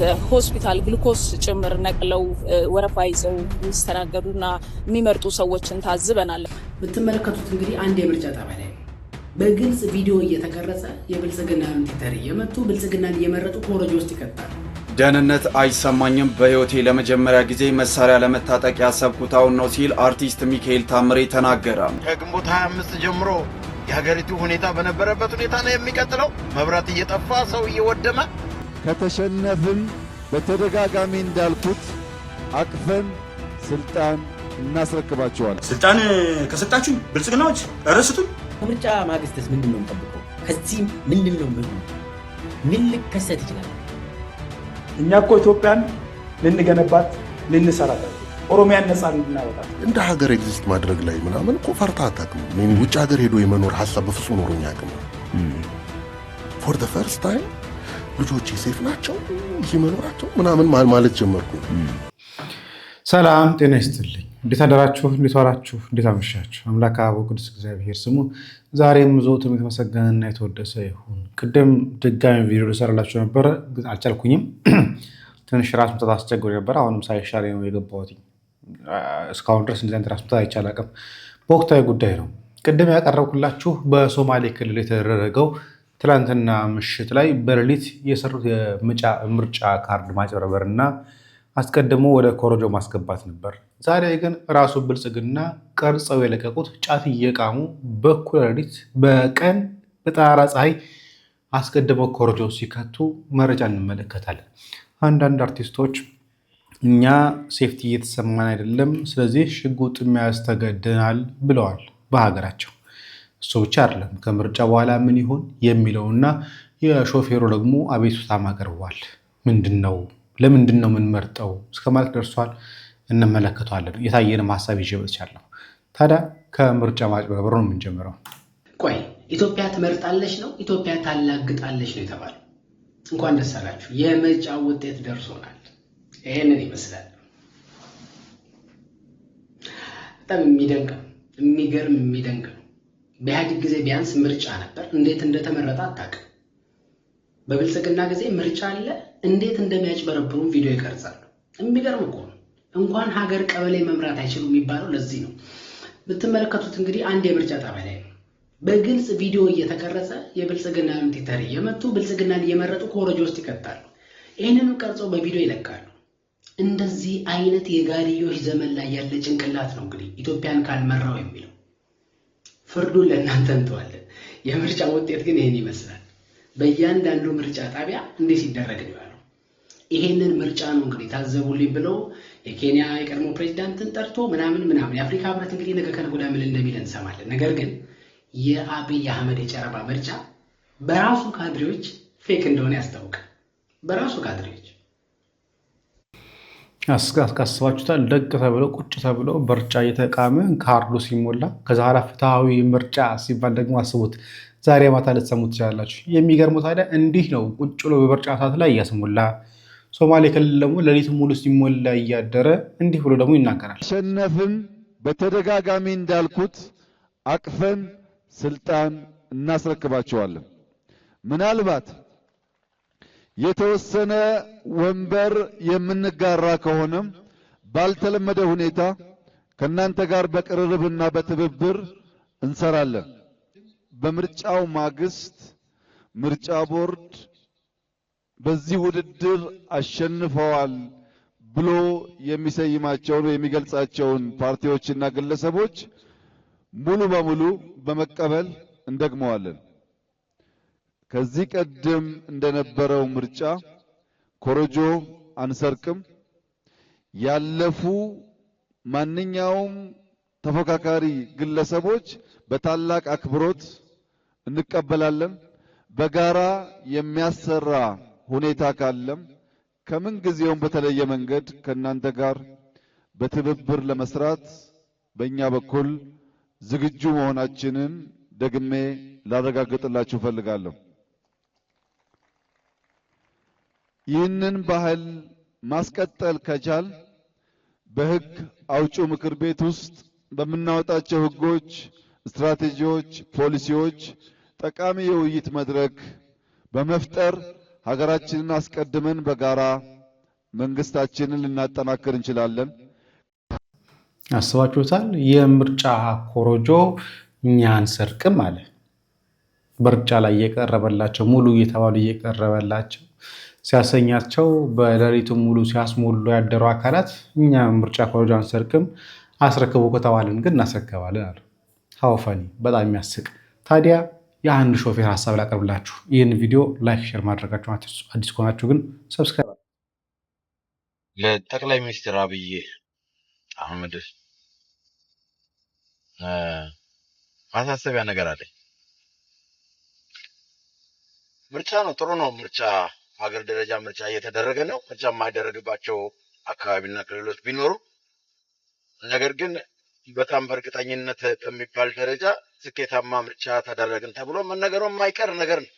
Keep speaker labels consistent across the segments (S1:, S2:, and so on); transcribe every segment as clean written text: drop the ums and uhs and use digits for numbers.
S1: ከሆስፒታል ግሉኮስ ጭምር ነቅለው ወረፋ ይዘው የሚስተናገዱና የሚመርጡ ሰዎችን ታዝበናል።
S2: ብትመለከቱት እንግዲህ አንድ የምርጫ ጣቢያ ላይ በግልጽ ቪዲዮ እየተቀረጸ የብልጽግናን ቲተር እየመቱ ብልጽግናን እየመረጡ ኮረጆ ውስጥ ይከታሉ።
S3: ደህንነት አይሰማኝም፣ በህይወቴ ለመጀመሪያ ጊዜ መሳሪያ ለመታጠቅ ያሰብኩት አሁን ነው ሲል አርቲስት ሚካኤል ታምሬ ተናገረ።
S4: ከግንቦት 25 ጀምሮ የሀገሪቱ ሁኔታ በነበረበት ሁኔታ ነው የሚቀጥለው። መብራት እየጠፋ ሰው እየወደመ
S5: ከተሸነፍን በተደጋጋሚ እንዳልኩት አቅፈን ስልጣን እናስረክባቸዋለን።
S6: ስልጣን ከሰጣችሁ ብልጽግናዎች ረስቱን።
S2: ምርጫ ማግስትስ ምንድነው የምጠብቀው? ከዚህ ምንድነው ምን ሊከሰት ይችላል?
S6: እኛ እኮ ኢትዮጵያን ልንገነባት ልንሰራት ኦሮሚያን ነፃ እንድናወጣት
S7: እንደ ሀገር ኤግዚስት ማድረግ ላይ ምናምን እኮ ፈርታ አታውቅም። ውጭ ሀገር ሄዶ የመኖር ሀሳብ በፍጹም ኖሮኝ አያውቅም። ፎር ዘ ፈርስት ታይም ልጆቼ ሴፍ ናቸው እዚህ መኖራቸው ምናምን ማለት ጀመርኩ።
S8: ሰላም ጤና ይስጥልኝ። እንዴት አደራችሁ? እንዴት ዋላችሁ? እንዴት አመሻችሁ? አምላክ አብ ቅዱስ እግዚአብሔር ስሙ ዛሬም ዘወትር የተመሰገነና የተወደሰ ይሁን። ቅድም ድጋሚ ቪዲዮ ልሰራላችሁ ነበረ ግን አልቻልኩኝም። ትንሽ ራስ ምታት አስቸግሮ ነበር። አሁንም ሳይሻል ነው የገባሁት። እስካሁን ድረስ እንደዚህ ራስ ምታት አይቻል አቅም በወቅታዊ ጉዳይ ነው። ቅድም ያቀረብኩላችሁ በሶማሌ ክልል የተደረገው ትላንትና ምሽት ላይ በሌሊት የሰሩት የምርጫ ካርድ ማጭበርበርና አስቀድሞ ወደ ኮረጆ ማስገባት ነበር። ዛሬ ግን ራሱ ብልጽግና ቀርጸው የለቀቁት ጫት እየቃሙ በኩለ ሌሊት በቀን በጠራራ ፀሐይ አስቀድመው ኮረጆ ሲከቱ መረጃ እንመለከታለን። አንዳንድ አርቲስቶች እኛ ሴፍቲ እየተሰማን አይደለም፣ ስለዚህ ሽጉጥ መያዝ ተገደናል ብለዋል በሀገራቸው። እሱ ብቻ አይደለም፣ ከምርጫ በኋላ ምን ይሆን የሚለውና የሾፌሩ ደግሞ አቤቱታም አቅርቧል። ለምንድን ነው የምንመርጠው እስከ ማለት ደርሷል። እንመለከተዋለን። የታየንም ሀሳብ ይዤ መጥቻለሁ። ታዲያ ከምርጫ ማጭበርበር ነው የምንጀምረው።
S2: ቆይ ኢትዮጵያ ትመርጣለች ነው ኢትዮጵያ ታላግጣለች ነው የተባለው? እንኳን ደስ አላችሁ፣ የምርጫው ውጤት ደርሶናል። ይሄንን ይመስላል። በጣም የሚደንቅ የሚደንቅ ነው። በኢህአዴግ ጊዜ ቢያንስ ምርጫ ነበር፣ እንዴት እንደተመረጠ አታውቅም። በብልጽግና ጊዜ ምርጫ አለ፣ እንዴት እንደሚያጭበረብሩም ቪዲዮ ይቀርጻሉ። የሚገርም እኮ ነው። እንኳን ሀገር ቀበሌ መምራት አይችሉ የሚባለው ለዚህ ነው። ብትመለከቱት እንግዲህ አንድ የምርጫ ጣቢያ ላይ በግልጽ ቪዲዮ እየተቀረጸ የብልጽግናን ቲተር እየመቱ ብልጽግናን እየመረጡ ኮረጆ ውስጥ ይከታሉ። ይህንንም ቀርጸው በቪዲዮ ይለቃሉ። እንደዚህ አይነት የጋርዮሽ ዘመን ላይ ያለ ጭንቅላት ነው እንግዲህ ኢትዮጵያን ካልመራው የሚለው። ፍርዱን ለእናንተ እንተዋለን። የምርጫ ውጤት ግን ይህን ይመስላል። በእያንዳንዱ ምርጫ ጣቢያ እንዴት ሲደረግ ነው ያለው። ይሄንን ምርጫ ነው እንግዲህ ታዘቡልኝ ብለው የኬንያ የቀድሞ ፕሬዚዳንትን ጠርቶ ምናምን የአፍሪካ ህብረት እንግዲህ ነገ ከነገ ወዲያ ምን እንደሚል እንሰማለን። ነገር ግን የአብይ አህመድ የጨረባ ምርጫ በራሱ ካድሬዎች ፌክ እንደሆነ ያስታውቃል። በራሱ ካድሬዎች
S8: አስባችሁታል? ደግ ተብለው ቁጭ ተብለው ምርጫ እየተቃመ ካርዱ ሲሞላ ከዛ ኋላ ፍትሐዊ ምርጫ ሲባል ደግሞ አስቡት። ዛሬ ማታ ልትሰሙት ትችላላችሁ። የሚገርመው ታዲያ እንዲህ ነው። ቁጭ ብሎ በምርጫ ሰዓት ላይ እያስሞላ፣ ሶማሌ ክልል ደግሞ ሌሊት ሙሉ ሲሞላ እያደረ እንዲህ ብሎ ደግሞ ይናገራል።
S5: ሸነፍን በተደጋጋሚ እንዳልኩት አቅፈን ስልጣን እናስረክባቸዋለን። ምናልባት የተወሰነ ወንበር የምንጋራ ከሆነም ባልተለመደ ሁኔታ ከእናንተ ጋር በቅርርብና በትብብር እንሰራለን። በምርጫው ማግስት ምርጫ ቦርድ በዚህ ውድድር አሸንፈዋል ብሎ የሚሰይማቸውን የሚገልጻቸውን ፓርቲዎችና ግለሰቦች ሙሉ በሙሉ በመቀበል እንደግመዋለን። ከዚህ ቀደም እንደነበረው ምርጫ ኮረጆ አንሰርቅም። ያለፉ ማንኛውም ተፎካካሪ ግለሰቦች በታላቅ አክብሮት እንቀበላለን። በጋራ የሚያሰራ ሁኔታ ካለም ከምን ጊዜውም በተለየ መንገድ ከእናንተ ጋር በትብብር ለመስራት በእኛ በኩል ዝግጁ መሆናችንን ደግሜ ላረጋግጥላችሁ ፈልጋለሁ። ይህንን ባህል ማስቀጠል ከቻል በሕግ አውጪው ምክር ቤት ውስጥ በምናወጣቸው ሕጎች፣ ስትራቴጂዎች፣ ፖሊሲዎች ጠቃሚ የውይይት መድረክ በመፍጠር ሀገራችንን አስቀድመን በጋራ መንግስታችንን ልናጠናክር እንችላለን።
S8: አስባችሁታል? የምርጫ ኮሮጆ እኛ አንሰርቅም አለ። ምርጫ ላይ እየቀረበላቸው ሙሉ እየተባሉ እየቀረበላቸው ሲያሰኛቸው በሌሊቱ ሙሉ ሲያስሞሉ ያደሩ አካላት እኛ ምርጫ ኮሮጆ አንሰርቅም አስረክቡ ከተባልን ግን እናስረክባለን አሉ። ሀውፈኒ በጣም የሚያስቅ። ታዲያ የአንድ ሾፌር ሀሳብ ላቀርብላችሁ። ይህን ቪዲዮ ላይክ፣ ሼር ማድረጋችሁ አትርሱ። አዲስ ከሆናችሁ ግን ሰብስክራይብ።
S4: ለጠቅላይ ሚኒስትር አብይ አህመድ ማሳሰቢያ ነገር አለኝ። ምርጫ ነው፣ ጥሩ ነው። ምርጫ ሀገር ደረጃ ምርጫ እየተደረገ ነው። ምርጫ የማይደረግባቸው አካባቢና ክልሎች ቢኖሩ፣ ነገር ግን በጣም በእርግጠኝነት በሚባል ደረጃ ስኬታማ ምርጫ ተደረግን ተብሎ መነገሩ የማይቀር ነገር ነው።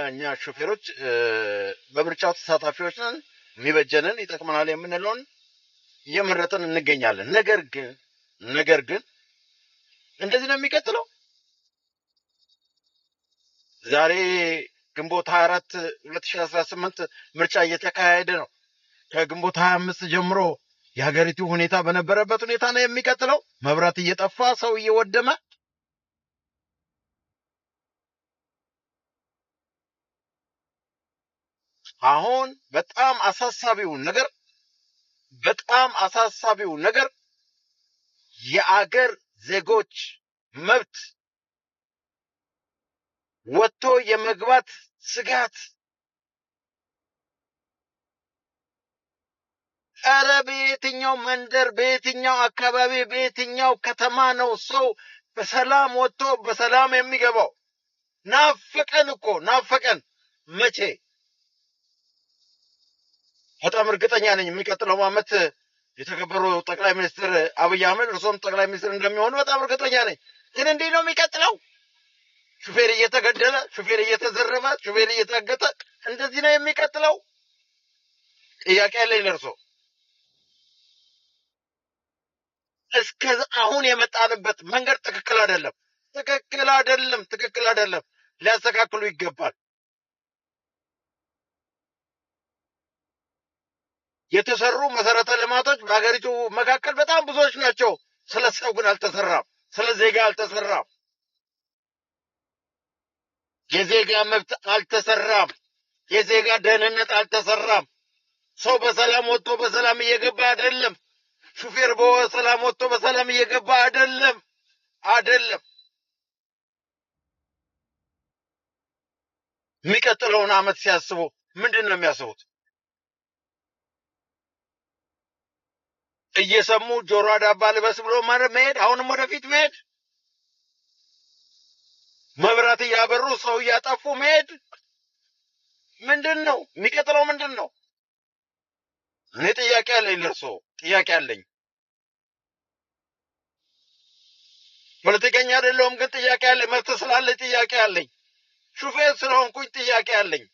S4: እኛ ሾፌሮች በምርጫው ተሳታፊዎች ነን። የሚበጀንን ይጠቅመናል የምንለውን እየመረጥን እንገኛለን። ነገር ግን እንደዚህ ነው የሚቀጥለው። ዛሬ ግንቦት 24 2018 ምርጫ እየተካሄደ ነው። ከግንቦት 25 ጀምሮ የሀገሪቱ ሁኔታ በነበረበት ሁኔታ ነው የሚቀጥለው። መብራት እየጠፋ ሰው እየወደመ አሁን በጣም አሳሳቢው ነገር የአገር ዜጎች መብት ወጥቶ የመግባት ስጋት። ኧረ በየትኛው መንደር፣ በየትኛው አካባቢ፣ በየትኛው ከተማ ነው ሰው በሰላም ወጥቶ በሰላም የሚገባው? ናፈቀን። መቼ? በጣም እርግጠኛ ነኝ የሚቀጥለው ዓመት የተከበሩ ጠቅላይ ሚኒስትር አብይ አህመድ እርሶም ጠቅላይ ሚኒስትር እንደሚሆኑ በጣም እርግጠኛ ነኝ። ግን እንዲህ ነው የሚቀጥለው? ሹፌር እየተገደለ፣ ሹፌር እየተዘረፈ፣ ሹፌር እየታገተ እንደዚህ ነው የሚቀጥለው? ጥያቄ ያለኝ ለእርሶ። እስከ አሁን የመጣንበት መንገድ ትክክል አይደለም። ሊያስተካክሉ ይገባል። የተሰሩ መሰረተ ልማቶች በሀገሪቱ መካከል በጣም ብዙዎች ናቸው። ስለ ሰው ግን አልተሰራም። ስለ ዜጋ አልተሰራም። የዜጋ መብት አልተሰራም። የዜጋ ደህንነት አልተሰራም። ሰው በሰላም ወጥቶ በሰላም እየገባ አይደለም። ሹፌር በሰላም ወጥቶ በሰላም እየገባ አይደለም። የሚቀጥለውን ዓመት ሲያስቡ ምንድን ነው የሚያስቡት? እየሰሙ ጆሮ ዳባ ልበስ ብሎ መሄድ፣ አሁንም ወደፊት መሄድ፣ መብራት እያበሩ ሰው እያጠፉ መሄድ። ምንድን ነው የሚቀጥለው? ምንድን ነው? እኔ ጥያቄ አለኝ ለእርሶ፣ ጥያቄ አለኝ። ፖለቲከኛ አይደለሁም፣ ግን ጥያቄ አለኝ። መብት ስላለኝ ጥያቄ አለኝ። ሹፌር ስለሆንኩኝ ጥያቄ አለኝ።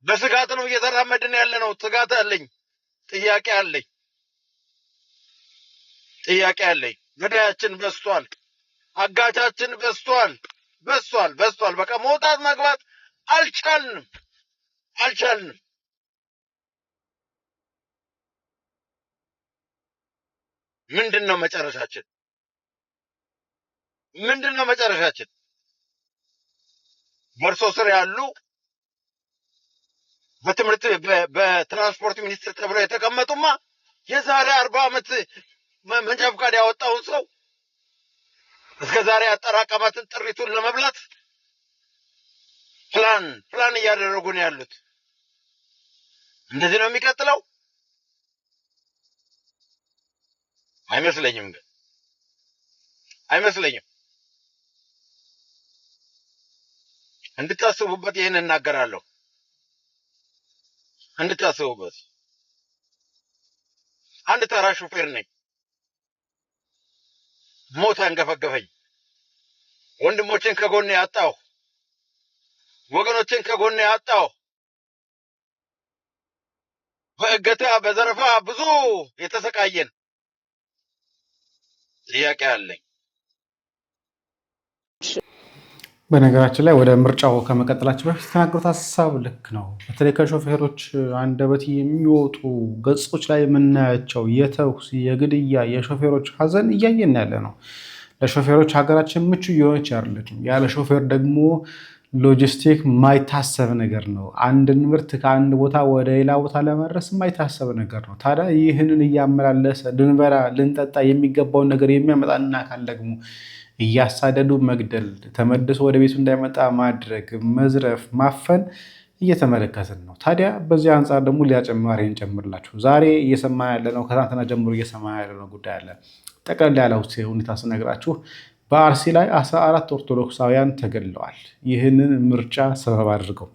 S4: በስጋት ነው እየተራመድን ያለ ነው። ስጋት አለኝ። ጥያቄ አለኝ። ገዳያችን በዝቷል። አጋቻችን በዝቷል። በቃ መውጣት መግባት አልቻልንም። ምንድን ነው መጨረሻችን? በእርሶ ስር ያሉ በትራንስፖርት ሚኒስትር ተብለው የተቀመጡማ የዛሬ 40 ዓመት መንጃ ፈቃድ ያወጣውን ሰው እስከ ዛሬ ያጠራቀማትን ጥሪቱን ለመብላት ፕላን እያደረጉ ነው ያሉት። እንደዚህ ነው የሚቀጥለው? አይመስለኝም። እንድታስቡበት ይህን እናገራለሁ። እንድታስቡበት። አንድ ተራ ሹፌር ነኝ። ሞት አንገፈገፈኝ። ወንድሞችን ከጎኔ ያጣሁ፣ ወገኖችን ከጎኔ ያጣሁ። በእገታ በዘረፋ ብዙ የተሰቃየን። ጥያቄ አለኝ።
S8: በነገራችን ላይ ወደ ምርጫው ከመቀጠላችን በፊት የተናገሩት ሀሳብ ልክ ነው። በተለይ ከሾፌሮች አንደበት የሚወጡ ገጾች ላይ የምናያቸው የተኩስ፣ የግድያ፣ የሾፌሮች ሀዘን እያየን ያለ ነው። ለሾፌሮች ሀገራችን ምቹ እየሆነች አይደለችም። ያለ ሾፌር ደግሞ ሎጂስቲክ ማይታሰብ ነገር ነው። አንድን ምርት ከአንድ ቦታ ወደ ሌላ ቦታ ለመድረስ ማይታሰብ ነገር ነው። ታዲያ ይህንን እያመላለሰ ልንበላ ልንጠጣ የሚገባውን ነገር የሚያመጣልን አካል ደግሞ እያሳደዱ መግደል፣ ተመልሶ ወደ ቤቱ እንዳይመጣ ማድረግ፣ መዝረፍ፣ ማፈን እየተመለከትን ነው። ታዲያ በዚህ አንጻር ደግሞ ሊያጨማሪ እንጨምርላችሁ ዛሬ እየሰማ ያለ ነው። ከትናንትና ጀምሮ እየሰማ ያለ ነው ጉዳይ አለ። ጠቅለል ያለ ሁኔታ ስነግራችሁ በአርሲ ላይ 14 ኦርቶዶክሳውያን ተገድለዋል። ይህንን ምርጫ ሰበብ አድርገው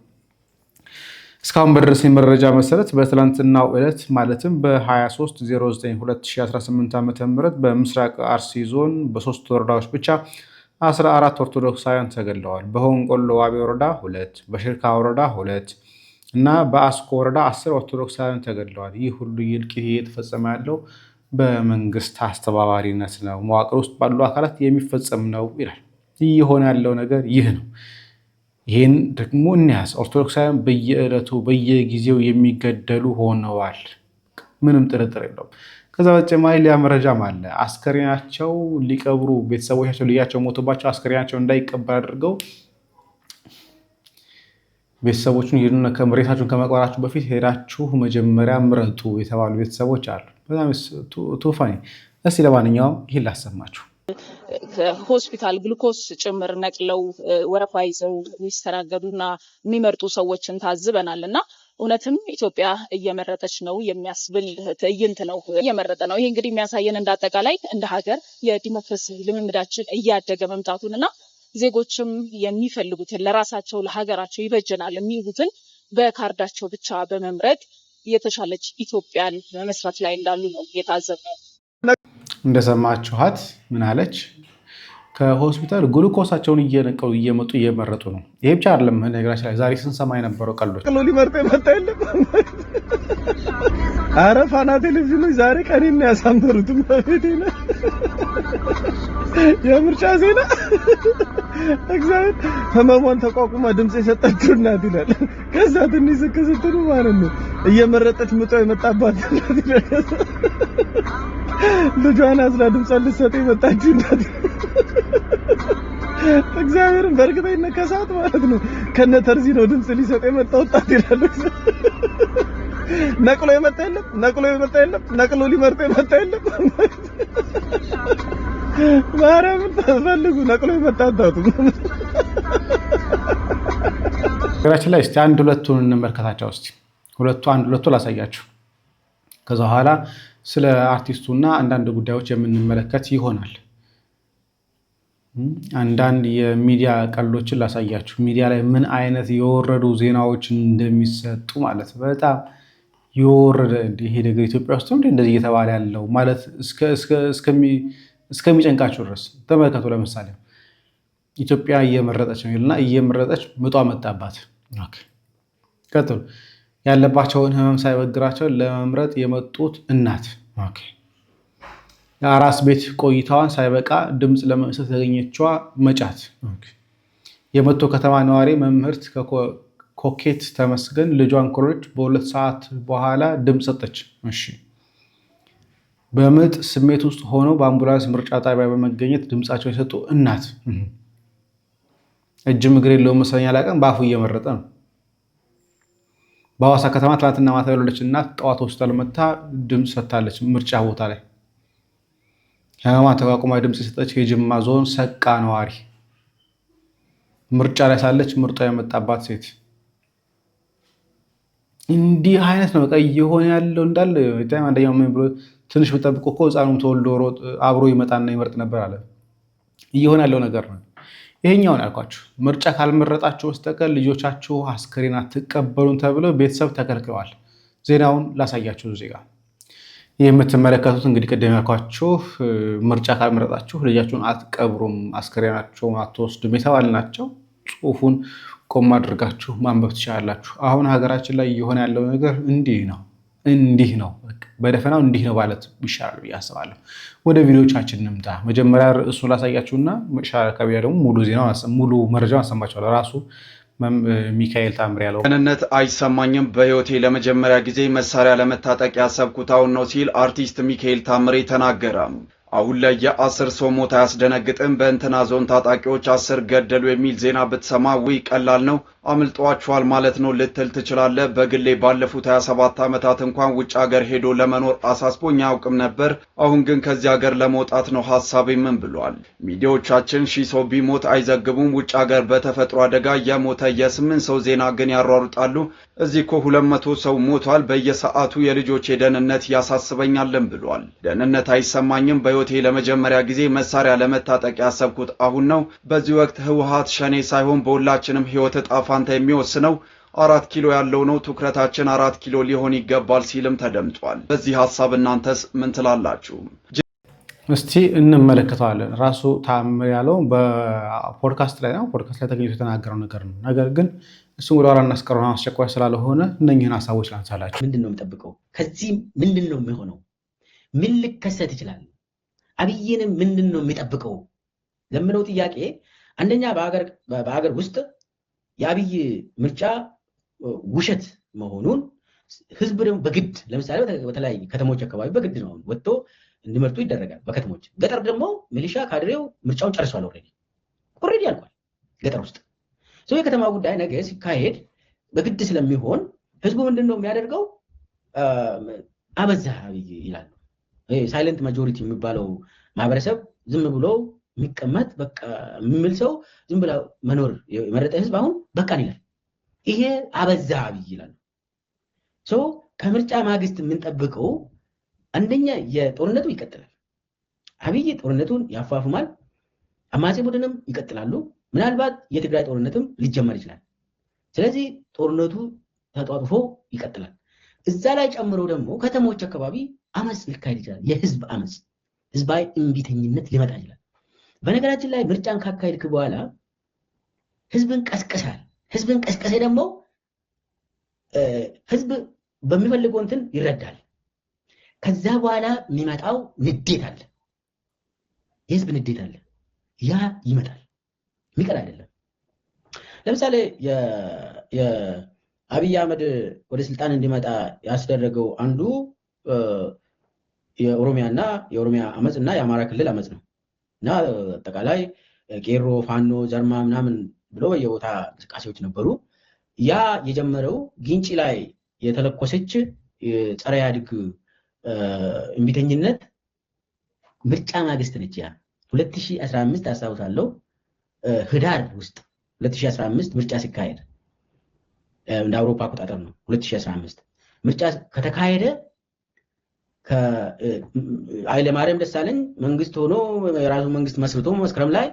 S8: እስካሁን በደረሰኝ መረጃ መሰረት በትላንትናው ዕለት ማለትም በ23/09/2018 ዓ.ም በምስራቅ አርሲ ዞን በ3 ወረዳዎች ብቻ 14 ኦርቶዶክሳውያን ተገድለዋል። በሆንቆሎ ዋቤ ወረዳ 2፣ በሽርካ ወረዳ 2 እና በአስኮ ወረዳ 10 ኦርቶዶክሳውያን ተገድለዋል። ይህ ሁሉ እልቂት እየተፈጸመ ያለው በመንግስት አስተባባሪነት ነው፣ መዋቅር ውስጥ ባሉ አካላት የሚፈጸም ነው ይላል። እየሆነ ያለው ነገር ይህ ነው። ይህን ደግሞ እንያዝ። ኦርቶዶክሳውያን በየዕለቱ በየጊዜው የሚገደሉ ሆነዋል። ምንም ጥርጥር የለውም። ከዛ በተጨማሪ ሌላ መረጃም አለ። አስከሬናቸው ሊቀብሩ ቤተሰቦቻቸው ልያቸው ሞቶባቸው አስከሬናቸው እንዳይቀበር አድርገው ቤተሰቦቹን ሄዱና ከመሬታችሁን ከመቅበራችሁ በፊት ሄዳችሁ መጀመሪያ ምረጡ የተባሉ ቤተሰቦች አሉ። በጣም ቱፋኒ። እስቲ ለማንኛውም ይህን ላሰማችሁ።
S1: ሆስፒታል ግሉኮስ ጭምር ነቅለው ወረፋ ይዘው የሚስተናገዱና የሚመርጡ ሰዎችን ታዝበናል እና እውነትም ኢትዮጵያ እየመረጠች ነው የሚያስብል ትዕይንት ነው። እየመረጠ ነው። ይሄ እንግዲህ የሚያሳየን እንዳጠቃላይ እንደ ሀገር የዲሞክራሲ ልምምዳችን እያደገ መምጣቱንና ዜጎችም የሚፈልጉትን ለራሳቸው ለሀገራቸው ይበጀናል የሚሉትን በካርዳቸው ብቻ በመምረጥ የተሻለች ኢትዮጵያን በመስራት ላይ እንዳሉ ነው የታዘብነው።
S8: እንደሰማችኋት ምን አለች? ከሆስፒታል ግሉኮሳቸውን እየነቀሉ እየመጡ እየመረጡ ነው። ይሄ ብቻ አይደለም። ነገራችን ላይ ዛሬ ስንሰማ የነበረው ቀልዶች
S9: ሊመርጥ የመጣ የለም። ኧረ ፋና ቴሌቪዥኖች ዛሬ ቀኔን ያሳምሩትም በቤቴና የምርጫ ዜና እግዚአብሔር ህመሟን ተቋቁማ ድምፅ የሰጠችው እናት ይላል። ከዛ ትንሽ ዝቅ ስትሉ ማለት ነው እየመረጠች ምጧ የመጣባት እናት ይላል። ልጇን አስራ ድምጿን ልትሰጥ የመጣችው እናት እግዚአብሔርን በእርግጠኝነት ከሰዓት ማለት ነው ከነ ተርዚ ነው ድምፅ ሊሰጥ የመጣ ወጣት ይላል። ነቅሎ የመጣ የለም፣ ነቅሎ የመጣ የለም፣ ነቅሎ ሊመርጥ የመጣ የለም። ማርያምን ተፈልጉ ነቅሎ የመጣ አታጡ።
S8: ነገራችን ላይ እስቲ አንድ ሁለቱን እንመልከታቸው። እስቲ አንድ ሁለቱ ላሳያችሁ። ከዛ በኋላ ስለ አርቲስቱና አንዳንድ ጉዳዮች የምንመለከት ይሆናል። አንዳንድ የሚዲያ ቀልዶችን ላሳያችሁ። ሚዲያ ላይ ምን አይነት የወረዱ ዜናዎች እንደሚሰጡ ማለት በጣም የወረደ ይሄ ነገር ኢትዮጵያ ውስጥ እንደዚህ እየተባለ ያለው ማለት እስከሚጨንቃችሁ ድረስ ተመልከቱ። ለምሳሌ ኢትዮጵያ እየመረጠች ነው ይልና እየመረጠች ምጧ መጣባት። ቀጥሉ። ያለባቸውን ህመም ሳይበግራቸው ለመምረጥ የመጡት እናት የአራስ ቤት ቆይታዋን ሳይበቃ ድምፅ ለመስጠት ያገኘችዋ መጫት። የመቶ ከተማ ነዋሪ መምህርት ኮኬት ተመስገን ልጇን ኮረች በ2 ሰዓት በኋላ ድምፅ ሰጠች። እሺ። በምጥ ስሜት ውስጥ ሆነው በአምቡላንስ ምርጫ ጣቢያ በመገኘት ድምፃቸው የሰጡ እናት። እጅም እግር የለውም መሰለኝ አላውቅም፣ በአፉ እየመረጠ ነው። በሐዋሳ ከተማ ትናንትና ማታ የወለደች እናት ጠዋት ሆስፒታል መታ ድምፅ ሰጥታለች። ምርጫ ቦታ ላይ ህመማ ተቋቁማ ድምፅ የሰጠች የጅማ ዞን ሰቃ ነዋሪ ምርጫ ላይ ሳለች ምርጫ የመጣባት ሴት። እንዲህ አይነት ነው በቃ እየሆነ ያለው እንዳለ። አንደኛው ምን ብሎ ትንሽ ብጠብቆ እኮ ህፃኑም ተወልዶ አብሮ ይመጣና ይመርጥ ነበር አለ። እየሆነ ያለው ነገር ነው። ይሄኛውን ያልኳችሁ ምርጫ ካልመረጣችሁ በስተቀር ልጆቻችሁ አስከሬን አትቀበሉን ተብለው ቤተሰብ ተከልክለዋል። ዜናውን ላሳያችሁ እዚህ ጋር የምትመለከቱት እንግዲህ ቅድም ያልኳችሁ ምርጫ ካልመረጣችሁ ልጃችሁን አትቀብሩም፣ አስከሬናቸውን አትወስዱም የተባሉ ናቸው። ጽሁፉን ቆም አድርጋችሁ ማንበብ ትችላላችሁ። አሁን ሀገራችን ላይ እየሆነ ያለው ነገር እንዲህ ነው። እንዲህ ነው በደፈናው እንዲህ ነው ማለት ይሻላል ብዬ አስባለሁ። ወደ ቪዲዮቻችን እንምጣ። መጀመሪያ ርዕሱን ላሳያችሁና መሻለ ከቢያ ደግሞ ሙሉ መረጃውን አሰማችኋለሁ። ራሱ ሚካኤል ታምሬ ያለው
S3: ደህንነት አይሰማኝም፣ በህይወቴ ለመጀመሪያ ጊዜ መሳሪያ ለመታጠቅ ያሰብኩት አሁን ነው ሲል አርቲስት ሚካኤል ታምሬ ተናገረ። አሁን ላይ የ10 ሰው ሞት አያስደነግጥም፣ በእንትና ዞን ታጣቂዎች 10 ገደሉ የሚል ዜና ብትሰማ ውይ ቀላል ነው አምልጧቸዋል ማለት ነው ልትል ትችላለህ። በግሌ ባለፉት 27 ዓመታት እንኳን ውጭ ሀገር ሄዶ ለመኖር አሳስቦኝ አያውቅም ነበር። አሁን ግን ከዚህ ሀገር ለመውጣት ነው ሐሳቤ ምን ብሏል። ሚዲያዎቻችን ሺህ ሰው ቢሞት አይዘግቡም። ውጭ ሀገር በተፈጥሮ አደጋ የሞተ የ8 ሰው ዜና ግን ያሯሩጣሉ። እዚህ እኮ 200 ሰው ሞቷል። በየሰዓቱ የልጆቼ ደህንነት ያሳስበኛልን ብሏል። ደህንነት አይሰማኝም፣ በህይወቴ ለመጀመሪያ ጊዜ መሳሪያ ለመታጠቅ ያሰብኩት አሁን ነው። በዚህ ወቅት ህወሓት ሸኔ ሳይሆን በሁላችንም ህይወት ጣፋንታ የሚወስነው 4 ኪሎ ያለው ነው። ትኩረታችን 4 ኪሎ ሊሆን ይገባል ሲልም ተደምጧል። በዚህ ሐሳብ እናንተስ ምን ትላላችሁ?
S8: እስቲ እንመለከተዋለን። ራሱ ታምሬ ያለው በፖድካስት ላይ ነው። ፖድካስት ላይ ተገኝቶ የተናገረው ነገር ነው። ነገር ግን እሱም ወደ ኋላ እናስቀረው አስቸኳይ ስላልሆነ እነኝህን ሐሳቦች ላንሳላችሁ።
S10: ምንድን ነው የምጠብቀው? ከዚህ ምንድን ነው የሚሆነው? ምን ሊከሰት ይችላል? አብይንም ምንድን ነው የሚጠብቀው ለምለው ጥያቄ አንደኛ በአገር ውስጥ የአብይ ምርጫ ውሸት መሆኑን ህዝብ ደግሞ በግድ ለምሳሌ በተለያዩ ከተሞች አካባቢ በግድ ነው ወጥቶ እንዲመርጡ ይደረጋል። በከተሞች ገጠር ደግሞ ሚሊሻ ካድሬው ምርጫውን ጨርሷል። ኦልሬዲ አልቋል ገጠር ውስጥ። የከተማ ጉዳይ ነገ ሲካሄድ በግድ ስለሚሆን ህዝቡ ምንድን ነው የሚያደርገው? አበዛ አብይ ይላሉ። ሳይለንት ማጆሪቲ የሚባለው ማህበረሰብ ዝም ብሎ የሚቀመጥ በቃ የሚል ሰው ዝም ብላ መኖር የመረጠ ህዝብ አሁን በቃን ይላል። ይሄ አበዛ አብይ ይላል። ከምርጫ ማግስት የምንጠብቀው አንደኛ የጦርነቱ ይቀጥላል። አብይ ጦርነቱን ያፋፍማል። አማጺ ቡድንም ይቀጥላሉ። ምናልባት የትግራይ ጦርነትም ሊጀመር ይችላል። ስለዚህ ጦርነቱ ተጧጥፎ ይቀጥላል። እዛ ላይ ጨምሮ ደግሞ ከተሞች አካባቢ አመፅ ሊካሄድ ይችላል። የህዝብ አመፅ፣ ህዝባዊ እምቢተኝነት ሊመጣ ይችላል። በነገራችን ላይ ምርጫን ካካሄድክ በኋላ ህዝብን ቀስቀሳል። ህዝብን ቀስቀሴ ደግሞ ህዝብ በሚፈልገው እንትን ይረዳል። ከዛ በኋላ የሚመጣው ንዴት አለ፣ የህዝብ ንዴት አለ። ያ ይመጣል፣ የሚቀር አይደለም። ለምሳሌ የአብይ አህመድ ወደ ስልጣን እንዲመጣ ያስደረገው አንዱ የኦሮሚያ አመፅ እና የአማራ ክልል አመፅ ነው እና አጠቃላይ ቄሮ፣ ፋኖ፣ ዘርማ ምናምን ብሎ የቦታ እንቅስቃሴዎች ነበሩ። ያ የጀመረው ግንጪ ላይ የተለኮሰች ጸረ ኢህአዴግ እምቢተኝነት ምርጫ ማግስት ነች። ያ 2015 አስታውሳለሁ፣ ህዳር ውስጥ 2015 ምርጫ ሲካሄድ እንደ አውሮፓ አቆጣጠር ነው። 2015 ምርጫ ከተካሄደ ኃይለማርያም ደሳለኝ መንግስት ሆኖ የራሱ መንግስት መስርቶ መስከረም ላይ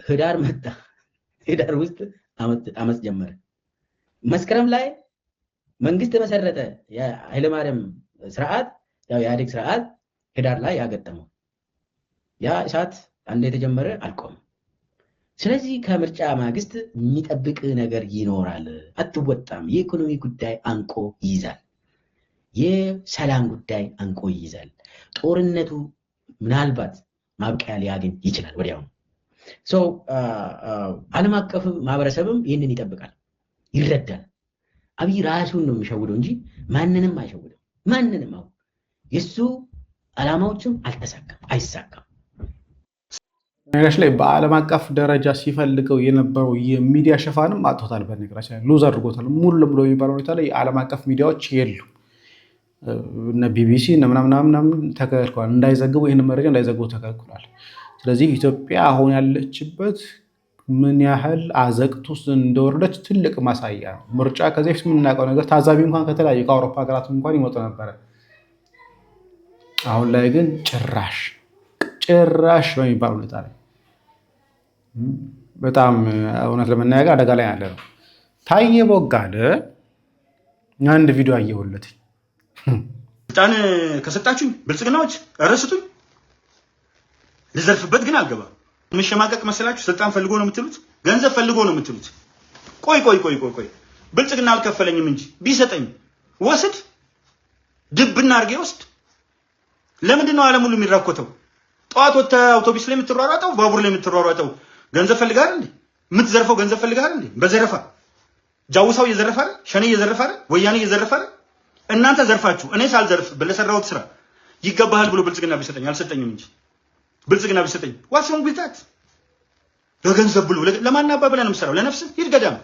S10: ህዳር መጣ። ህዳር ውስጥ አመፅ ጀመረ። መስከረም ላይ መንግስት መሰረተ። የኃይለማርያም ስርዓት የኢህአዴግ ስርዓት ህዳር ላይ ያገጠመው ያ እሳት አንድ የተጀመረ አልቆም። ስለዚህ ከምርጫ ማግስት የሚጠብቅ ነገር ይኖራል። አትወጣም። የኢኮኖሚ ጉዳይ አንቆ ይይዛል። የሰላም ጉዳይ አንቆ ይይዛል። ጦርነቱ ምናልባት ማብቂያ ሊያገኝ ይችላል ወዲያውኑ። ዓለም አቀፍ ማህበረሰብም ይህንን ይጠብቃል፣ ይረዳል። አብይ ራሱን ነው የሚሸውደው እንጂ ማንንም አይሸውደው። ማንንም አሁን የሱ ዓላማዎችም አልተሳካም፣ አይሳካም።
S8: ነገራችን ላይ በዓለም አቀፍ ደረጃ ሲፈልገው የነበረው የሚዲያ ሽፋንም አጥቶታል። በነገራችን ላይ ሉዝ አድርጎታል። ሙሉ ለሙሉ የሚባለው ሁኔታ ላይ የዓለም አቀፍ ሚዲያዎች የሉ። እነ ቢቢሲ እነ ምናምን ተከልክሏል፣ እንዳይዘግቡ ይህን መረጃ እንዳይዘግቡ ተከልክሏል። ስለዚህ ኢትዮጵያ አሁን ያለችበት ምን ያህል አዘቅት ውስጥ እንደወረደች ትልቅ ማሳያ ነው። ምርጫ ከዚህ በፊት የምናውቀው ነገር ታዛቢ እንኳን ከተለያዩ ከአውሮፓ ሀገራት እንኳን ይመጡ ነበረ። አሁን ላይ ግን ጭራሽ በሚባል ሁኔታ ላይ በጣም እውነት ለመናገር አደጋ ላይ ያለ ነው። ታዬ ቦጋለ አንድ ቪዲዮ አየሁለት።
S6: ስልጣን ከሰጣችሁኝ ብልጽግናዎች እረስቱኝ፣ ልዘርፍበት ግን አልገባም። የምሸማቀቅ መሰላችሁ? ስልጣን ፈልጎ ነው የምትሉት፣ ገንዘብ ፈልጎ ነው የምትሉት። ቆይ ብልጽግና አልከፈለኝም እንጂ ቢሰጠኝ ወስድ ድብና አርጌ ወስድ ለምንድን ነው ዓለም ሁሉ የሚራኮተው ጧት ወጣ አውቶቡስ ላይ የምትሯሯጠው ባቡር ላይ የምትሯሯጠው ገንዘብ ፈልጋር እንዴ የምትዘርፈው ገንዘብ ፈልጋር እንዴ በዘረፋ ጃውሳው እየዘረፈ አይደል ሸኔ እየዘረፈ አይደል ወያኔ እየዘረፈ አይደል እናንተ ዘርፋችሁ እኔ ሳልዘርፍ በለሰራውት ስራ ይገባሃል ብሎ ብልጽግና ቢሰጠኝ አልሰጠኝም እንጂ ብልጽግና ቢሰጠኝ ዋስሮን ቢታት ለገንዘብ ብሎ ለማናባ ብለን የምሰራው ለነፍስ ሂድ ገዳም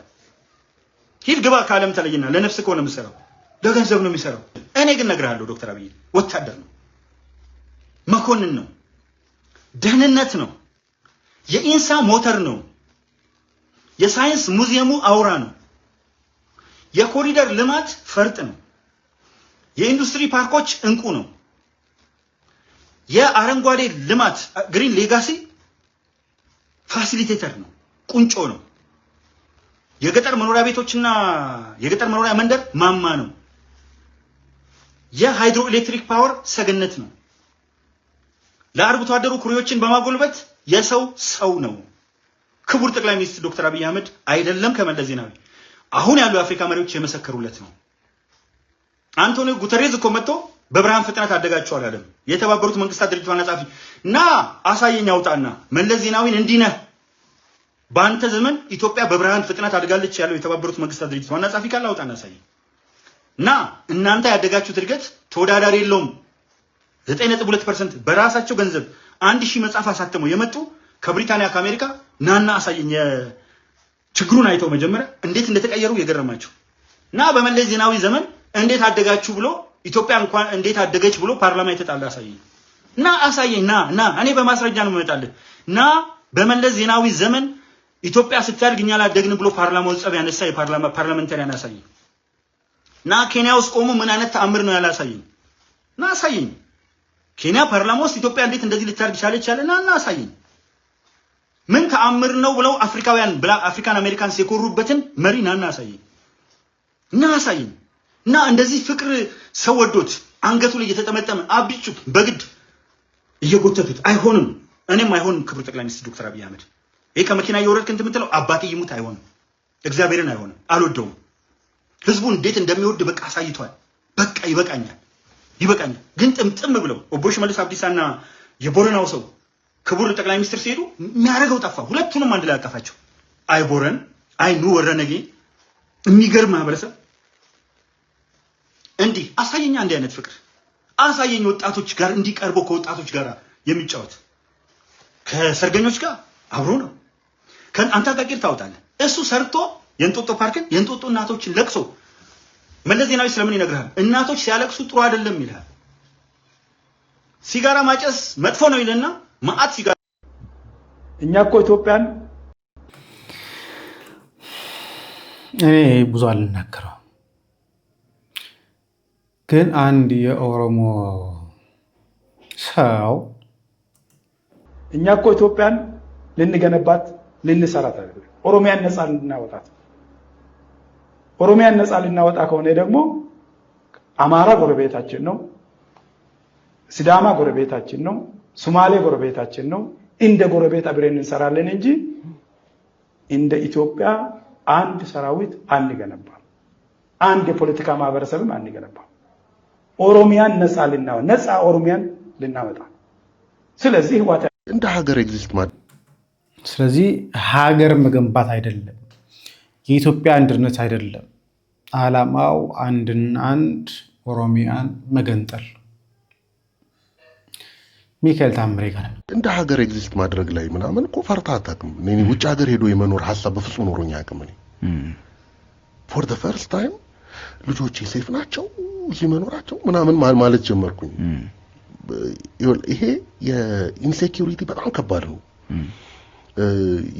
S6: ሂድ ግባ ካለም ተለይና ለነፍስ ከሆነ የምሰራው ለገንዘብ ነው የሚሰራው እኔ ግን ነግራለሁ ዶክተር አብይ ወታደር ነው መኮንን ነው ደህንነት ነው የኢንሳ ሞተር ነው የሳይንስ ሙዚየሙ አውራ ነው የኮሪደር ልማት ፈርጥ ነው የኢንዱስትሪ ፓርኮች እንቁ ነው የአረንጓዴ ልማት ግሪን ሌጋሲ ፋሲሊቴተር ነው ቁንጮ ነው የገጠር መኖሪያ ቤቶችና የገጠር መኖሪያ መንደር ማማ ነው የሃይድሮ ኤሌክትሪክ ፓወር ሰገነት ነው ለአርብቶ አደሩ ኩሪዎችን በማጎልበት የሰው ሰው ነው ክቡር ጠቅላይ ሚኒስትር ዶክተር አብይ አህመድ አይደለም ከመለስ ዜናዊ አሁን ያሉ የአፍሪካ መሪዎች የመሰከሩለት ነው አንቶኒዮ ጉተሬዝ እኮ መጥቶ በብርሃን ፍጥነት አደጋቸዋል አይደል የተባበሩት መንግስታት ድርጅት ዋና ጸሐፊ እና አሳየኝ አውጣና መለስ ዜናዊን እንዲነህ በአንተ ዘመን ኢትዮጵያ በብርሃን ፍጥነት አድጋለች ያለው የተባበሩት መንግስታት ድርጅት ዋና ጸሐፊ ካለ አውጣና አሳየኝ እና እናንተ ያደጋችሁት እድገት ተወዳዳሪ የለውም 9.2% በራሳቸው ገንዘብ 1000 መጽሐፍ አሳተመው የመጡ ከብሪታንያ ከአሜሪካ ናና አሳየኝ ችግሩን አይተው መጀመሪያ እንዴት እንደተቀየሩ የገረማቸው እና በመለስ ዜናዊ ዘመን እንዴት አደጋችሁ ብሎ ኢትዮጵያ እንኳን እንዴት አደገች ብሎ ፓርላማ የተጣላ አሳየኝ እና አሳየኝ ና እኔ በማስረጃ ነው የምመጣልህ እና በመለስ ዜናዊ ዘመን ኢትዮጵያ ስታድግ እኛ ላደግን ብሎ ፓርላማው ጸብ ያነሳ የፓርላማ ፓርላሜንታሪያን አሳየኝ እና ኬንያ ውስጥ ቆሞ ምን አይነት ተአምር ነው ያላሳየኝ እና አሳየኝ ኬንያ ፓርላማ ውስጥ ኢትዮጵያ እንዴት እንደዚህ ልታድግ ቻለች ያለና አሳየኝ ምን ተአምር ነው ብለው አፍሪካውያን አፍሪካን አሜሪካንስ የኮሩበትን መሪ ናና አሳየኝ እና እንደዚህ ፍቅር ሰው ወዶት አንገቱ ላይ የተጠመጠመ አብቹ በግድ እየጎተቱት አይሆንም እኔም አይሆንም ክብር ጠቅላይ ሚኒስትር ዶክተር አብይ አህመድ ይሄ ከመኪና እየወረድክ እንትምትለው አባቴ ይሙት አይሆንም እግዚአብሔርን አይሆንም አልወደውም ህዝቡ እንዴት እንደሚወድ በቃ አሳይቷል በቃ ይበቃኛል ግን ጥምጥም ብለው ኦቦሽ መልስ አብዲሳና የቦረናው ሰው ክቡር ጠቅላይ ሚኒስትር ሲሄዱ የሚያረጋው ጠፋ ሁለቱንም አንድ ላይ አቀፋቸው አይ ቦረን አይ ኑ ወረነጌ የሚገርም ማህበረሰብ እንዲህ አሳየኛ አንድ አይነት ፍቅር አሳየኝ ወጣቶች ጋር እንዲቀርቦ ከወጣቶች ጋር የሚጫወት ከሰርገኞች ጋር አብሮ ነው አንተ አቃቂር ታውጣለህ እሱ ሰርቶ የእንጦጦ ፓርክን የእንጦጦ እናቶችን ለቅሶ መለስ ዜናዊ ስለምን ይነግራል እናቶች ሲያለቅሱ ጥሩ አይደለም ይላል ሲጋራ ማጨስ መጥፎ ነው ይልና ማአት ሲጋራ
S11: እኛ እኮ ኢትዮጵያን
S8: እኔ ብዙ አልናገረው ግን አንድ የኦሮሞ ሰው
S11: እኛ እኮ ኢትዮጵያን ልንገነባት ልንሰራት አይደለም ኦሮሚያን ነፃ ልናወጣት ኦሮሚያን ነፃ ልናወጣ ከሆነ ደግሞ አማራ ጎረቤታችን ነው ሲዳማ ጎረቤታችን ነው ሶማሌ ጎረቤታችን ነው እንደ ጎረቤት አብረን እንሰራለን እንጂ እንደ ኢትዮጵያ አንድ ሰራዊት አንገነባም አንድ የፖለቲካ ማህበረሰብም አንገነባም ኦሮሚያን ነፃ ኦሮሚያን ልናወጣ ስለዚህ
S7: እንደ ሀገር ኤግዚስት ማለት
S8: ስለዚህ ሀገር መገንባት አይደለም የኢትዮጵያ አንድነት አይደለም ዓላማው አንድ ኦሮሚያን መገንጠል ሚካኤል ታምሬ ጋር
S7: እንደ ሀገር ኤግዚስት ማድረግ ላይ ምናምን እኮ ፈርታ አታውቅም እኔ ውጭ ሀገር ሄዶ የመኖር ሐሳብ በፍጹም ኖሮኝ አያውቅም እኔ ፎር ዘ ፈርስት ታይም ልጆቼ ሴፍ ናቸው እዚህ መኖራቸው ምናምን ማለት ጀመርኩኝ ይሄ የኢንሴኪዩሪቲ በጣም ከባድ ነው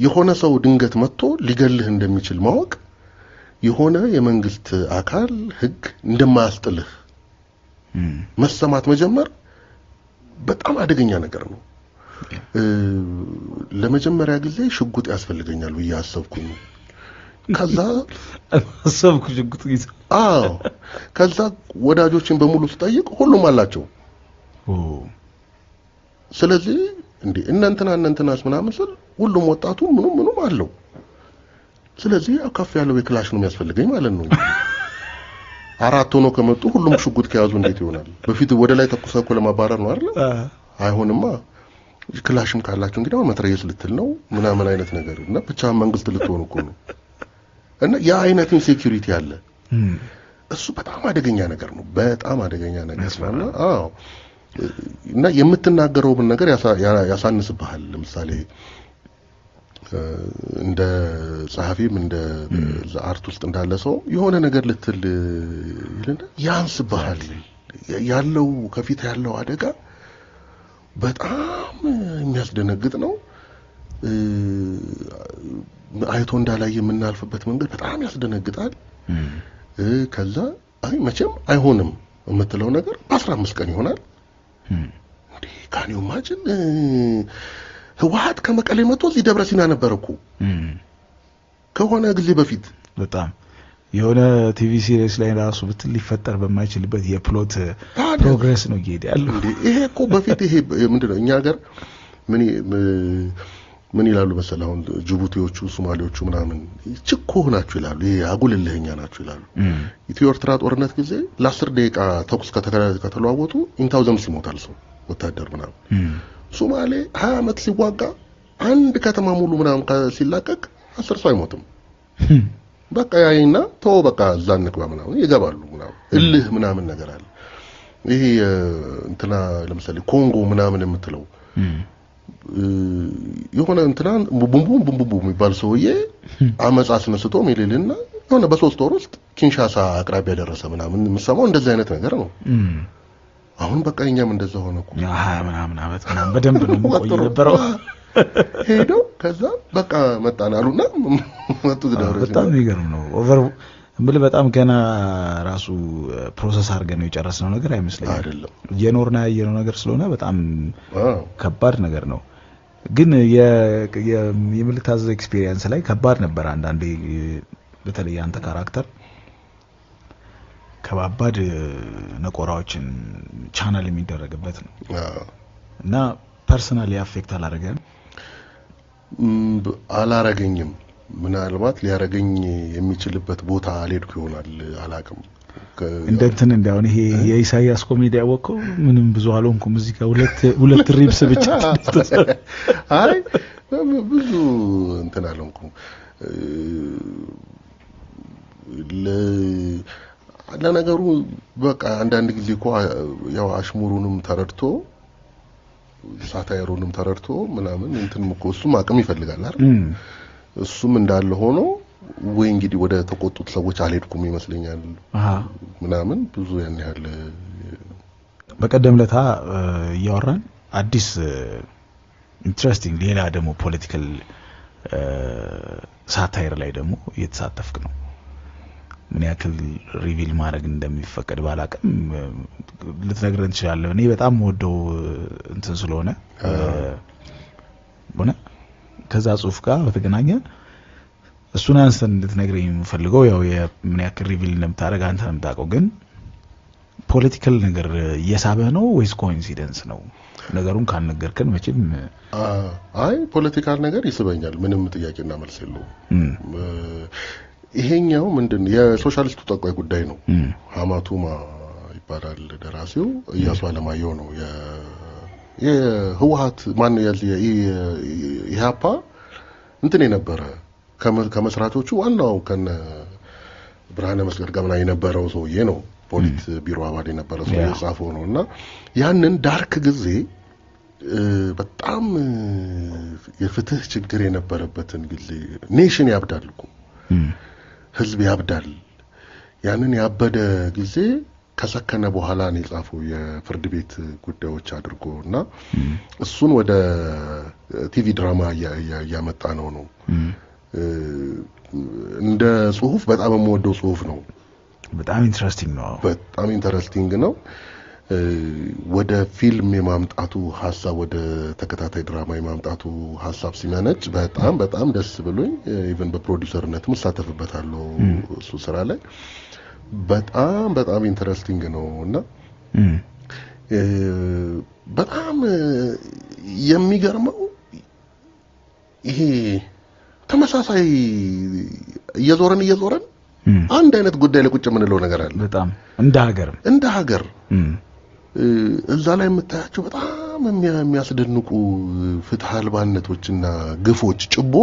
S7: የሆነ ሰው ድንገት መጥቶ ሊገልህ እንደሚችል ማወቅ የሆነ የመንግስት አካል ህግ እንደማያስጥልህ መሰማት መጀመር በጣም አደገኛ ነገር ነው ለመጀመሪያ ጊዜ ሽጉጥ ያስፈልገኛል ብዬ አሰብኩኝ ከዛ
S9: ሽጉጥ ይዘ
S7: ከዛ ወዳጆችን በሙሉ ስጠይቅ ሁሉም አላቸው ስለዚህ እንዴ እናንተናስ ምናምን ስል ሁሉም ወጣቱ ምኑም አለው። ስለዚህ ከፍ ያለው የክላሽ ነው የሚያስፈልገኝ ማለት ነው። 4 ሆኖ ከመጡ ሁሉም ሽጉጥ ከያዙ እንዴት ይሆናል? በፊት ወደ ላይ ተኩሰው እኮ ለማባረር ነው አይደል? አይሆንማ። ክላሽም ካላችሁ እንግዲህ መትረየስ ልትል ነው ምናምን አይነት ነገር እና ብቻ መንግስት ልትሆን እኮ ነው። እና ያ አይነት ኢንሴኩሪቲ አለ። እሱ በጣም አደገኛ ነገር ነው። በጣም አደገኛ ነገር ነው። አዎ እና የምትናገረውን ነገር ያሳንስብሃል። ለምሳሌ እንደ ጸሐፊም እንደ አርት ውስጥ እንዳለ ሰው የሆነ ነገር ልትል ይልና ያንስብሃል። ያለው ከፊት ያለው አደጋ በጣም የሚያስደነግጥ ነው። አይቶ እንዳላይ የምናልፍበት መንገድ በጣም ያስደነግጣል። ከዛ አይ መቼም አይሆንም የምትለው ነገር በ15 ቀን ይሆናል። እንዴ ካኒው ማጅን ህወሓት ከመቀሌ መጥቶ እዚህ ደብረ ሲና ነበርኩ ከሆነ ጊዜ በፊት
S12: በጣም የሆነ ቲቪ ሲሪየስ ላይ ራሱ ብትል ሊፈጠር በማይችልበት የፕሎት ፕሮግሬስ ነው ይሄዳል።
S7: እንዴ ይሄ እኮ በፊት ይሄ ምንድነው እኛ ሀገር ምን ይላሉ መሰለህ? አሁን ጅቡቲዎቹ ሶማሌዎቹ ምናምን ችኮ ናችሁ ይላሉ። ይሄ አጉልልህኛ ናችሁ ይላሉ። ኢትዮ ኤርትራ ጦርነት ጊዜ ለ10 ደቂቃ ተኩስ ከተለዋወጡ ኢንታውዘምስ ይሞታል ሰው ወታደር ምናምን። ሶማሌ 20 ዓመት ሲዋጋ አንድ ከተማ ሙሉ ምናምን ሲላቀቅ 10 ሰው አይሞትም። በቃ ያይና ተው በቃ ዛንቅባ ምናምን ይገባሉ ምናምን እልህ ምናምን ነገር አለ። ይሄ እንትና ለምሳሌ ኮንጎ ምናምን የምትለው የሆነ እንትና ቡምቡም የሚባል ሰውዬ አመጽ አስነስቶ ሜሌልና የሆነ በ3 ወር ውስጥ ኪንሻሳ አቅራቢያ ደረሰ ምናምን የምሰማው እንደዚህ አይነት ነገር ነው። አሁን በቃ እኛም እንደዛ ሆነ እኮ
S12: 20 ምናምን አመት ምናምን በደንብ ነው ቆይ ነበረው
S7: ሄዶ ከዛ በቃ መጣን አሉና መጡ ደረሰ።
S12: በጣም ይገርም ነው። ኦቨር ምብል በጣም ገና ራሱ ፕሮሰስ አድርገን ነው የጨረስነው ነገር አይመስለኝም።
S7: አይደለም
S12: የኖርና ያየነው ነገር ስለሆነ በጣም ከባድ ነገር ነው። ግን የምልታዘ ኤክስፒሪየንስ ላይ ከባድ ነበር። አንዳንዴ በተለይ አንተ ካራክተር ከባባድ ነቆራዎችን ቻናል የሚደረግበት ነው እና ፐርሰናሊ አፌክት
S7: አላረገኝም። ምናልባት ሊያረገኝ የሚችልበት ቦታ አልሄድኩ ይሆናል አላቅም።
S12: እንደንትን እንዳውን ይሄ የኢሳያስ ኮሜዲ ያወቀው ምንም ብዙ አልሆንኩም እዚህ ጋር ሁለት ሪብስ ብቻ
S7: አይ ብዙ እንትን አልሆንኩም። ለነገሩ በቃ አንዳንድ ጊዜ እኮ ያው አሽሙሩንም ተረድቶ ሳታየሩንም ተረድቶ ምናምን እንትንም እኮ እሱም አቅም ይፈልጋል አይደል? እሱም እንዳለ ሆኖ ወይ እንግዲህ ወደ ተቆጡት ሰዎች አልሄድኩም ይመስለኛል ምናምን ብዙ ያን ያህል።
S12: በቀደም ለታ ያወራን አዲስ ኢንትረስቲንግ ሌላ ደግሞ ፖለቲካል ሳታይር ላይ ደግሞ እየተሳተፍክ ነው። ምን ያክል ሪቪል ማድረግ እንደሚፈቀድ ባላቀም ልትነግረን ትችላለህ? እኔ በጣም ወደው እንትን ስለሆነ ሆነ ከዛ ጽሁፍ ጋር በተገናኘ እሱን አንስተን እንድትነግረኝ የምፈልገው ያው ምን ያክል ሪቪል እንደምታደርግ አንተ ነው የምታውቀው። ግን ፖለቲካል ነገር እየሳበህ ነው ወይስ ኮኢንሲደንስ ነው? ነገሩን ካልነገርከን መቼም
S7: አይ ፖለቲካል ነገር ይስበኛል። ምንም ጥያቄና መልስ የለውም። ይሄኛው ምንድነው የሶሻሊስቱ ጠቋይ ጉዳይ ነው። ሐማቱማ ይባላል ደራሲው። ኢያሱ አለማየሁ ነው የህወሓት ማን ነው ኢህአፓ እንትን የነበረ ከመስራቾቹ ዋናው ከነ ብርሃነ መስቀል ጋር የነበረው ሰውዬ ነው። ፖሊት ቢሮ አባል የነበረ ሰው የጻፈው ነውና ያንን ዳርክ ጊዜ በጣም የፍትህ ችግር የነበረበትን ጊዜ ኔሽን ያብዳል እኮ ህዝብ ያብዳል። ያንን ያበደ ጊዜ ከሰከነ በኋላ ነው የጻፈው የፍርድ ቤት ጉዳዮች አድርጎና እሱን ወደ ቲቪ ድራማ ያመጣ ነው። እንደ ጽሁፍ በጣም የምወደው ጽሁፍ ነው።
S12: በጣም ኢንተረስቲንግ ነው። ወደ ፊልም የማምጣቱ ሐሳብ ወደ ተከታታይ ድራማ የማምጣቱ ሐሳብ ሲመነጭ በጣም ደስ ብሎኝ ኢቭን በፕሮዲዩሰርነትም ተሳተፍበታለሁ እሱ ስራ ላይ በጣም ኢንተረስቲንግ ነውና በጣም የሚገርመው ይሄ ተመሳሳይ እየዞረን
S7: አንድ አይነት ጉዳይ ላይ ቁጭ የምንለው ነገር አለ።
S12: በጣም እንደ ሀገር
S7: እዛ ላይ የምታያቸው በጣም የሚያስደንቁ ፍትህ አልባነቶችና ግፎች ጭቦ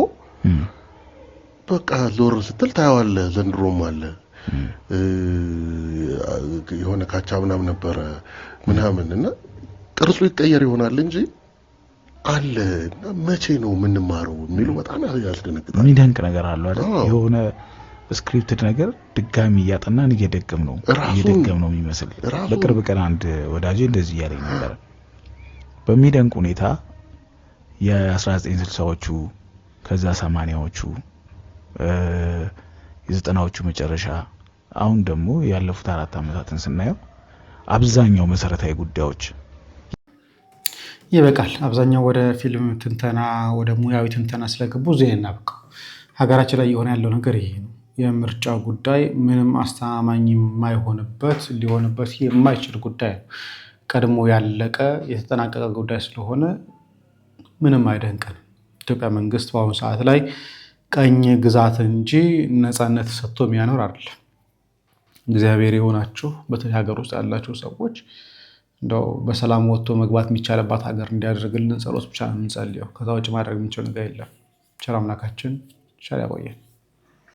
S7: በቃ ዞር ስትል ታያዋለህ። ዘንድሮም አለ የሆነ ካቻ ምናምን ነበረ ምናምን እና ቅርጹ ይቀየር ይሆናል እንጂ አለ እና መቼ ነው የምንማረው የሚሉ በጣም ያስደነግጣል።
S12: የሚደንቅ ነገር አለ አይደል? የሆነ ስክሪፕትድ ነገር ድጋሚ እያጠናን እየደገም ነው የሚመስል። በቅርብ ቀን አንድ ወዳጄ እንደዚህ ያለኝ ነበር። በሚደንቅ ሁኔታ የ1960ዎቹ ከዛ 80ዎቹ የ90ዎቹ መጨረሻ አሁን ደግሞ ያለፉት 4 ዓመታትን ስናየው አብዛኛው መሰረታዊ ጉዳዮች
S8: ይበቃል። አብዛኛው ወደ ፊልም ትንተና ወደ ሙያዊ ትንተና ስለገቡ ዜና በቃ ሀገራችን ላይ የሆነ ያለው ነገር ይሄ ነው። የምርጫው ጉዳይ ምንም አስተማማኝ የማይሆንበት ሊሆንበት የማይችል ጉዳይ ነው። ቀድሞ ያለቀ የተጠናቀቀ ጉዳይ ስለሆነ ምንም አይደንቀን። ኢትዮጵያ መንግስት በአሁኑ ሰዓት ላይ ቀኝ ግዛት እንጂ ነፃነት ሰጥቶ የሚያኖር አይደለም። እግዚአብሔር የሆናችሁ በተለይ ሀገር ውስጥ ያላችሁ ሰዎች እንደው በሰላም ወጥቶ መግባት የሚቻልባት ሀገር እንዲያደርግልን ጸሎት ብቻ ነው የምንጸልየው። ከዛ ውጭ ማድረግ የምንችለው ነገር የለም። ቸር አምላካችን ቸር ያቆየን።